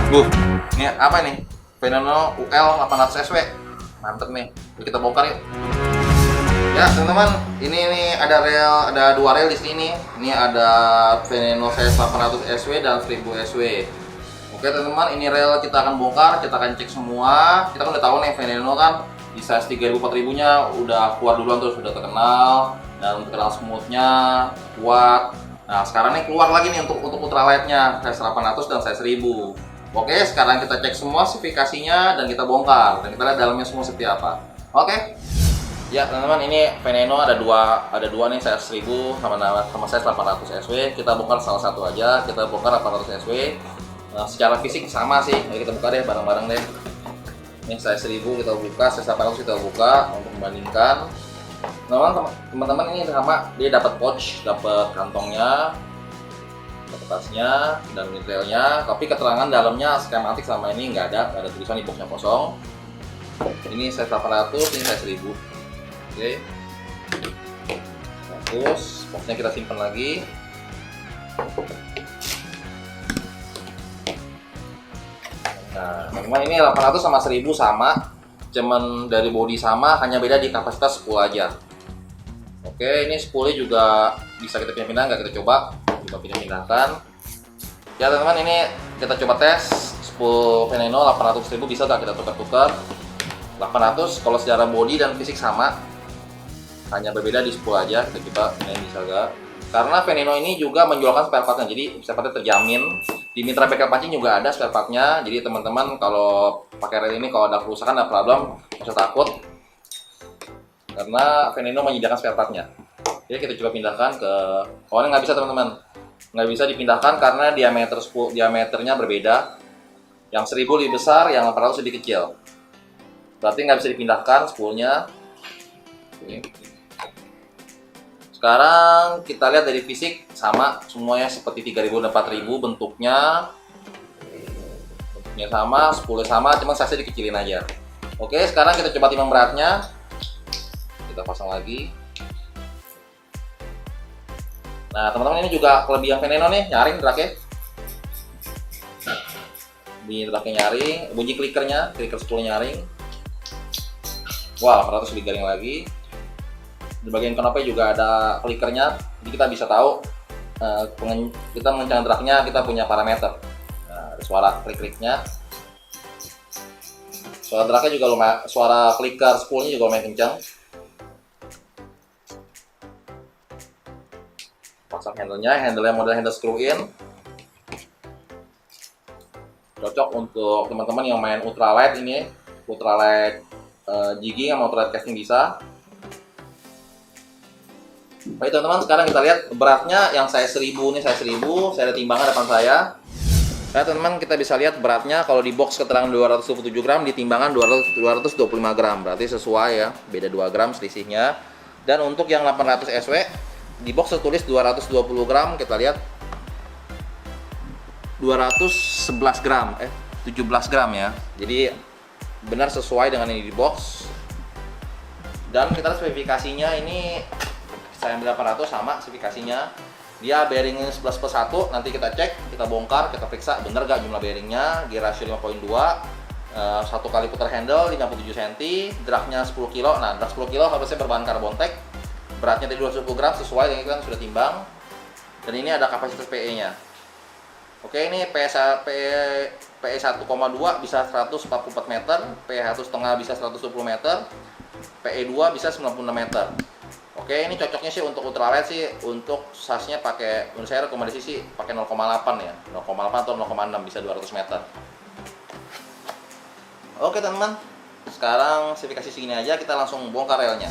Ini apa nih? Veneno UL 800 SW. Mantep nih. Yuk kita bongkar yuk. Ya teman-teman, ini ada dua rel di sini. Ini ada Veneno CS 800 SW dan 1000 SW. Oke teman-teman, ini rel kita akan bongkar, kita akan cek semua. Kita kan udah tahu nih Veneno kan di size 3000 4000 nya udah keluar duluan tuh, sudah terkenal dan terkenal smoothnya, kuat. Nah sekarang nih keluar lagi nih untuk ultralightnya size 800 dan size 1000. Oke, sekarang kita cek semua spesifikasinya dan kita bongkar dan kita lihat dalamnya semua seperti apa. Oke. Ya teman-teman, ini Veneno ada dua nih, size 1000 sama size 800 SW. Kita bongkar salah satu aja, kita bongkar 800 SW. Nah, secara fisik sama sih. Ayo kita buka deh bareng-bareng deh. Ini size 1000 kita buka, size 800 kita buka untuk membandingkan. Teman-teman ini sama, dia dapat pouch, dapat kantongnya, dapat tasnya dan detailnya. Tapi keterangan dalamnya skematik sama ini nggak ada tulisan, di boxnya kosong. Ini size 800, ini size 1000. Oke, bagus. Boxnya kita simpan lagi. Nah, teman-teman, ini 800 sama 1000 sama, cuman dari body sama, hanya beda di kapasitas spool aja. Oke, ini spoolnya juga bisa kita pindah-pindah, nggak kita coba pindah-pindahkan. Ya teman-teman, ini kita coba tes spool Veneno 800 1000 bisa nggak kita tukar-tukar. 800 kalau secara body dan fisik sama, hanya berbeda di spool aja. Kita coba ini bisa nggak? Karena Veneno ini juga menjualkan spare partnya, jadi spare partnya terjamin. Di Mitra Bengkel Pancing juga ada spare partnya. Jadi teman-teman kalau pakai rel ini, kalau ada kerusakan, ada problem, nggak usah takut, karena Veneno menyediakan spare partnya. Jadi kita coba pindahkan ke, oh ini nggak bisa teman-teman, nggak bisa dipindahkan karena diameternya berbeda. Yang 1000 lebih besar, yang 800 lebih kecil. Berarti nggak bisa dipindahkan spoolnya. Sekarang kita lihat dari fisik sama semuanya seperti 3000 dan 4000 bentuknya sama, spoolnya sama, cuma size dikecilin aja. Oke, sekarang kita coba timbang beratnya. Kita pasang lagi. Nah teman-teman, ini juga kelebihan Veneno nih, nyaring draknya. Bunyi draknya nyaring, bunyi clicker spoolnya nyaring. Wah, 800 lebih garing lagi. Di bagian knob juga ada clickernya, jadi kita bisa tahu kita mengencang draknya, kita punya parameter. Nah, ada suara klik-kliknya. Suara draknya juga lumayan, suara clicker spoolnya juga lumayan kencang. Pasang handle-nya model handle screw in. Cocok untuk teman-teman yang main ultralight ini, ultralight jigging sama ultralight casting bisa. Baik teman-teman, sekarang kita lihat beratnya. Yang size 1000 nih, size 1000, saya ada timbangan depan saya. Nah teman-teman, kita bisa lihat beratnya kalau di box keterangan 227 gram, di timbangan 225 gram. Berarti sesuai ya, beda 2 gram selisihnya. Dan untuk yang 800 SW, di box tertulis 220 gram, kita lihat 211 gram, 17 gram ya. Jadi benar sesuai dengan ini di box. Dan kita spesifikasinya ini, saya ambil 800 sama spesifikasinya. Dia bearingnya 11/1, nanti kita cek, kita bongkar, kita periksa bener gak jumlah bearingnya. Gear ratio 5.2, satu kali putar handle 57 cm, draknya 10 kg. Nah, drak 10 kg harusnya berbahan karbon tech. Beratnya tadi 210 gram, sesuai dengan itu kan sudah timbang. Dan ini ada kapasitas PE nya. Oke, ini PE 1,2 bisa 144 meter, PE 1,5 bisa 120 meter, PE 2 bisa 96 meter. Oke, ini cocoknya sih untuk ultralight sih, untuk size-nya pakai, menurut saya rekomendasi sih pakai 0,8 ya, 0,8 atau 0,6 bisa 200 meter. Oke teman-teman, sekarang spesifikasi segini aja, kita langsung bongkar relnya.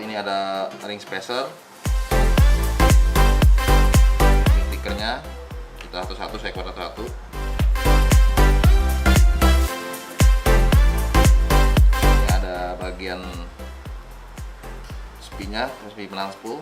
Ini ada ring spacer, stickernya kita satu-satu, saya kuat satu-satu. bagian spinya, spi penahan spool.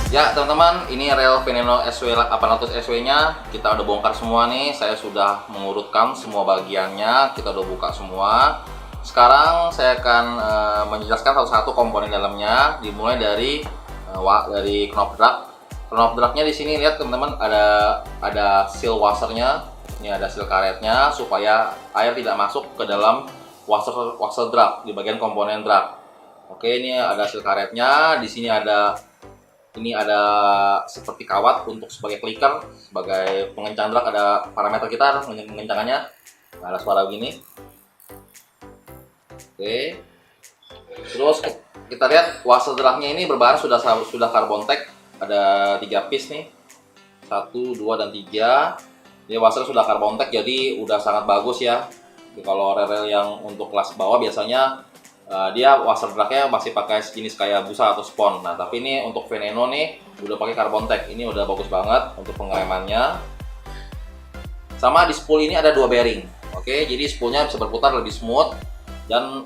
Ya teman-teman, ini rel Veneno SW 800 SW nya kita udah bongkar semua nih. Saya sudah mengurutkan semua bagiannya, kita udah buka semua. Sekarang saya akan menjelaskan satu-satu komponen dalamnya, dimulai dari knob drag. Knob dragnya di sini lihat teman-teman, ada seal washernya, ini ada seal karetnya supaya air tidak masuk ke dalam washer drag di bagian komponen drag. Oke, ini ada seal karetnya, di sini ada seperti kawat untuk sebagai clicker, sebagai pengencang drag, ada parameter kita pengencangannya. Nah, ada suara begini. Oke. Terus kita lihat washer dragnya ini berbahan sudah carbon tech, ada 3 piece nih. 1, 2, dan 3. Ini washer sudah carbon tech, jadi udah sangat bagus ya. Jadi, kalau rel yang untuk kelas bawah biasanya dia washer dragnya masih pakai jenis kayak busa atau spon. Nah, tapi ini untuk Veneno nih udah pakai carbon tech. Ini udah bagus banget untuk pengeremannya. Sama di spool ini ada 2 bearing. Oke, jadi spoolnya bisa berputar lebih smooth dan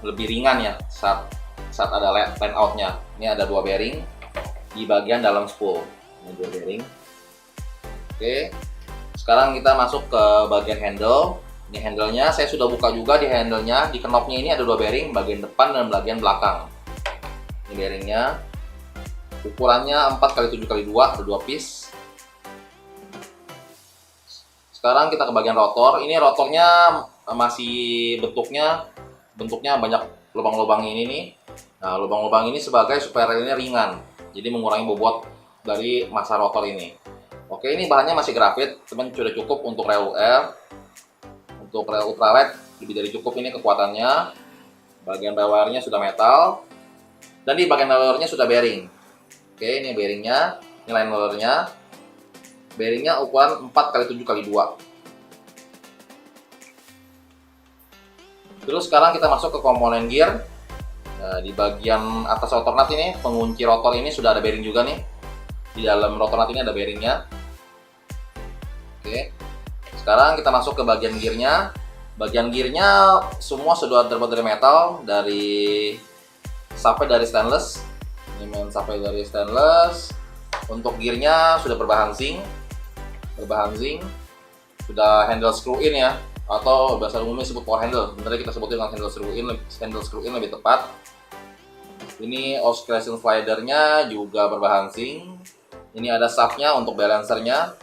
lebih ringan ya saat ada line outnya. Ini ada 2 bearing di bagian dalam spool. Ini 2 bearing. Oke, sekarang kita masuk ke bagian handle. Ini handle-nya saya sudah buka juga. Di handle-nya, di knobnya ini ada 2 bearing, bagian depan dan bagian belakang. Ini bearingnya, ukurannya 4x7x2, ada 2 piece. Sekarang kita ke bagian rotor. Ini rotornya masih bentuknya banyak lubang-lubang ini nih. Nah, lubang-lubang ini supaya relnya ringan, jadi mengurangi bobot dari massa rotor ini. Oke, ini bahannya masih grafit, teman, sudah cukup untuk rel UR. Untuk rel ultralight lebih dari cukup ini kekuatannya. Bagian bawahnya sudah metal, dan di bagian lowernya sudah bearing. Oke, ini bearingnya, ini line lowernya. Bearingnya ukuran 4x7x2. Terus sekarang kita masuk ke komponen gear. Nah, di bagian atas rotor nut ini, pengunci rotor ini sudah ada bearing juga nih. Di dalam rotor nut ini ada bearingnya. Oke. Sekarang kita masuk ke bagian gearnya. Bagian gearnya semua sudah terbuat dari metal, dari safe dari stainless. Ini main safe dari stainless. Untuk gearnya sudah berbahan zinc. Sudah handle screw in ya, atau bahasa umumnya disebut power handle. Sebenarnya kita sebutin dengan handle screw in lebih tepat. Ini oscillation slidernya juga berbahan zinc. Ini ada shaftnya untuk balancernya.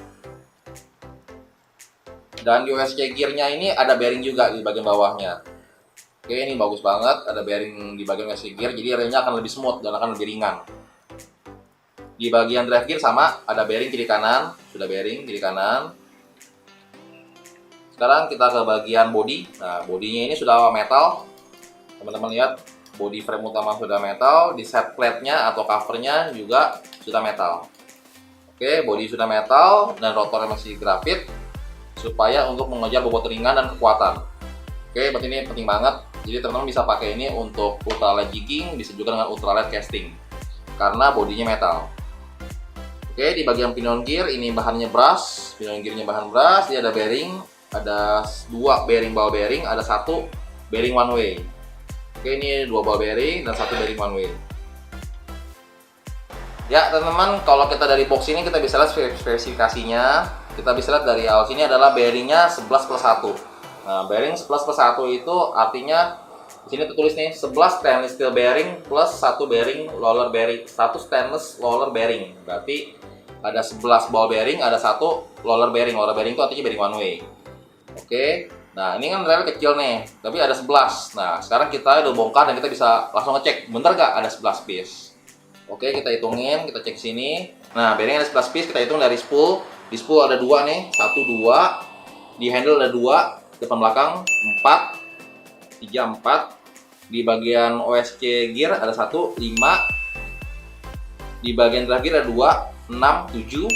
Dan di OSC gearnya ini ada bearing juga di bagian bawahnya. Oke, ini bagus banget, ada bearing di bagian OSC gear, jadi relnya akan lebih smooth dan akan lebih ringan. Di bagian drive gear sama, ada bearing kiri kanan, sudah bearing kiri kanan. Sekarang kita ke bagian body. Nah, bodinya ini sudah metal. Teman-teman lihat, body frame utama sudah metal, di set plate-nya atau cover-nya juga sudah metal. Oke, body sudah metal dan rotornya masih grafit, supaya untuk mengejar bobot ringan dan kekuatan. Oke, berarti ini penting banget. Jadi teman-teman bisa pakai ini untuk ultralight jigging, bisa juga dengan ultralight casting, karena bodinya metal. Oke, di bagian pinion gear ini bahannya brass. Pinion gearnya bahan brass, dia ada bearing, ada 2 bearing ball bearing, ada 1 bearing one way. Oke, ini 2 ball bearing dan 1 bearing one way. Ya teman-teman, kalau kita dari box ini kita bisa lihat spesifikasinya. Kita bisa lihat dari awal sini adalah bearingnya 11+1. Nah, bearing 11+1 itu artinya di sini tertulis nih 11 stainless steel bearing plus 1 bearing roller bearing, 1 stainless roller bearing. Berarti ada 11 ball bearing, ada 1 roller bearing. Roller bearing itu artinya bearing one way. Oke. Nah, ini kan rel kecil nih, tapi ada 11. Nah, sekarang kita udah bongkar dan kita bisa langsung ngecek, bener nggak ada 11 piece. Oke, kita hitungin, kita cek sini. Nah, bearing ada 11 piece, kita hitung dari spool. Di spool ada 2 nih, 1, 2. Di handle ada 2, depan belakang 4, 3, 4. Di bagian OSC gear ada 1, 5. Di bagian drive gear ada 2, 6, 7.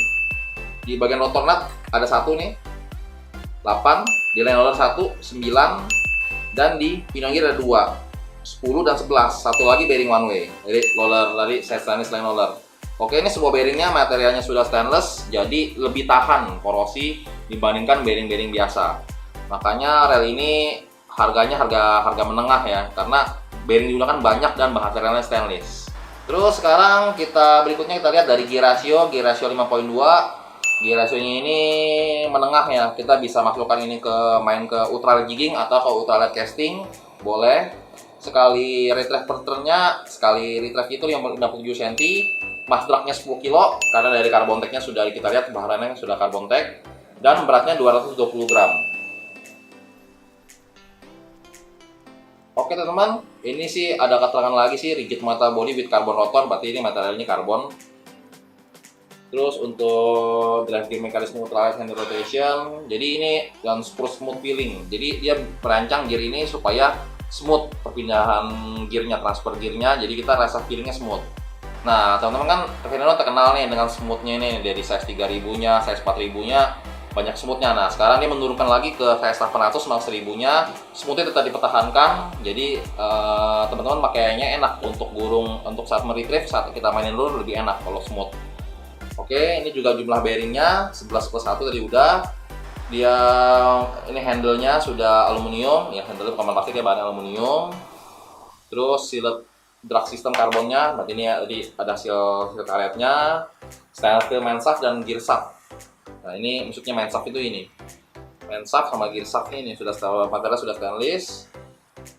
Di bagian rotor nut ada 1 nih, 8. Di line roller 1, 9. Dan di pinion gear ada 2, 10 dan 11. Satu lagi bearing one way. Jadi roller tadi set stainless line roller. Oke, ini semua bearingnya materialnya sudah stainless, jadi lebih tahan korosi dibandingkan bearing-bearing biasa. Makanya rel ini harganya harga menengah ya, karena bearing digunakan banyak dan materialnya stainless. Terus sekarang berikutnya kita lihat dari gear ratio 5.2. Gear rasionya ini menengah ya, kita bisa masukkan ini main ke ultralight jigging atau ke ultralight casting, boleh. Sekali retrieve per turn-nya, sekali retrieve itu 57 cm, mass drag-nya 10 kg, karena dari carbon tag-nya sudah kita lihat bahannya sudah carbon tag, dan beratnya 220 gram. Oke teman-teman, ini sih ada keterangan lagi sih, rigid metal body with carbon rotor, berarti ini materialnya karbon. Terus untuk drive gear mekanisme ultralight hand rotation, jadi ini dan smooth feeling. Jadi dia merancang gear ini supaya smooth perpindahan gearnya, transfer gearnya. Jadi kita rasa feelingnya smooth. Nah teman-teman kan Veneno terkenal nih dengan smoothnya ini dari size 3000-nya, size 4000-nya banyak smoothnya. Nah sekarang dia menurunkan lagi ke size 800 sama 1000-nya, smoothnya tetap dipertahankan. Jadi teman-teman pakainya enak untuk gurung, untuk saat meretrieve, saat kita mainin lure lebih enak kalau smooth. Oke, ini juga jumlah bearingnya 11+1 tadi udah. Dia ini handle-nya sudah aluminium, ya handle-nya bukan plastik ya, bahan aluminium. Terus sealed drag system karbonnya, berarti ini ada seal karetnya, stainless steel main shaft dan gear shaft. Nah ini maksudnya main shaft itu ini, main shaft sama gear shaft ini sudah material sudah stainless,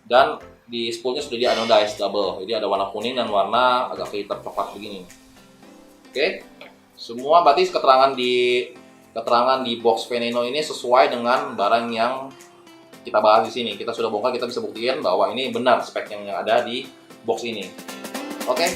dan di spoolnya sudah di anodized double, jadi ada warna kuning dan warna agak hitam coklat begini. Oke. Semua berarti keterangan di box Veneno ini sesuai dengan barang yang kita bahas di sini. Kita sudah bongkar, kita bisa buktiin bahwa ini benar spek yang ada di box ini. Oke.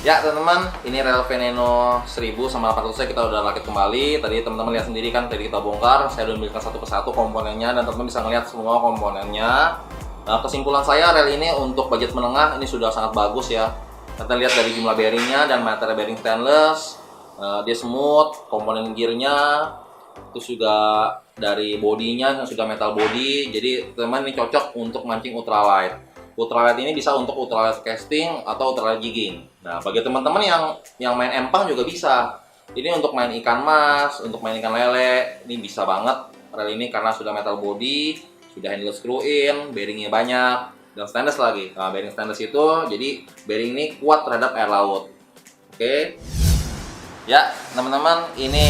Ya teman-teman, ini rel Veneno 1000 sama 800 kita udah rakit kembali. Tadi teman-teman lihat sendiri kan, tadi kita bongkar, saya udah ambilkan satu persatu komponennya dan teman-teman bisa ngeliat semua komponennya. Nah, kesimpulan saya rel ini untuk budget menengah ini sudah sangat bagus ya. Kita lihat dari jumlah bearingnya dan material bearing stainless, dia smooth, komponen gearnya, terus juga dari bodinya yang sudah metal body. Jadi teman-teman ini cocok untuk mancing ultralight. Ultralight ini bisa untuk ultralight casting atau ultralight jigging. Nah, bagi teman-teman yang main empang juga bisa. Ini untuk main ikan mas, untuk main ikan lele, ini bisa banget rel ini karena sudah metal body, sudah handle screw in, bearingnya banyak, dan stainless lagi. Nah, bearing stainless itu jadi bearing ini kuat terhadap air laut. Oke. Ya, teman-teman, ini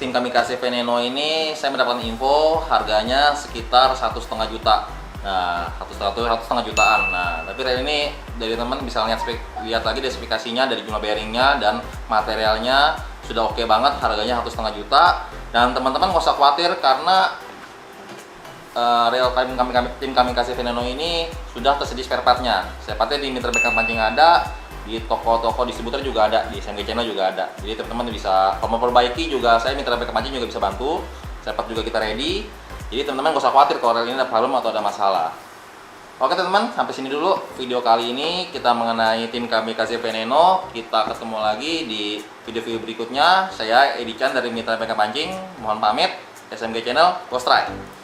tim Kamikaze Veneno ini saya mendapatkan info harganya sekitar 1,5 juta. Nah, 1,5 jutaan. Nah, tapi rel ini dari teman bisa lihat lagi spesifikasinya dari jumlah bearingnya dan materialnya sudah oke banget, harganya 1,5 juta. Dan teman-teman nggak usah khawatir karena rel tim Kamikaze Veneno ini sudah tersedia spare partnya. Spare partnya di Mitra Bengkel Pancing ada, di toko-toko distributor juga ada, di SMG Channel juga ada. Jadi teman-teman bisa kalau memperbaiki juga, saya Mitra Bengkel Pancing juga bisa bantu. Spare part juga kita ready. Jadi teman-teman gak usah khawatir kalau rel ini ada problem atau ada masalah. Oke teman-teman, sampai sini dulu video kali ini kita mengenai tim Kamikaze Veneno. Kita ketemu lagi di video-video berikutnya. Saya Edi Chan dari Mitra Bengkel Pancing. Mohon pamit. SMG Channel, go strike!